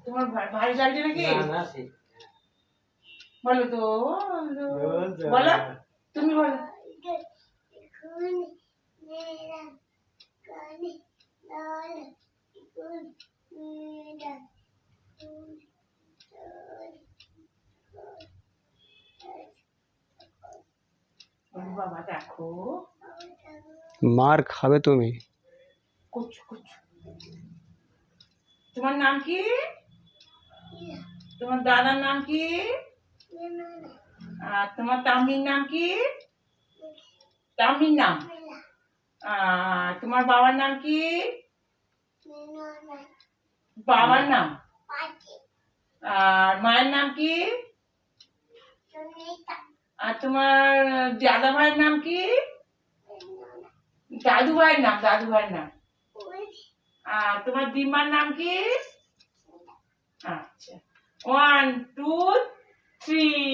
তোমার ভারী লাগছে নাকি? বলো তো, বলো, তুমি বলো। বাবা দেখো, মার খাবে তুমি। কুচু কুচু। তোমার নাম কি? তোমার দাদার নাম কি? আর তোমার তাম্মির নাম কি? তাম্মির নাম। তোমার বাবার নাম কি? বাবার নাম। আর মায়ের নাম কি? আর তোমার দাদা ভাইয়ের নাম কি? দাদু ভাইয়ের নাম, দাদু ভাইয়ের নাম। আর তোমার দিমার নাম কি? আচ্ছা, 1 2 3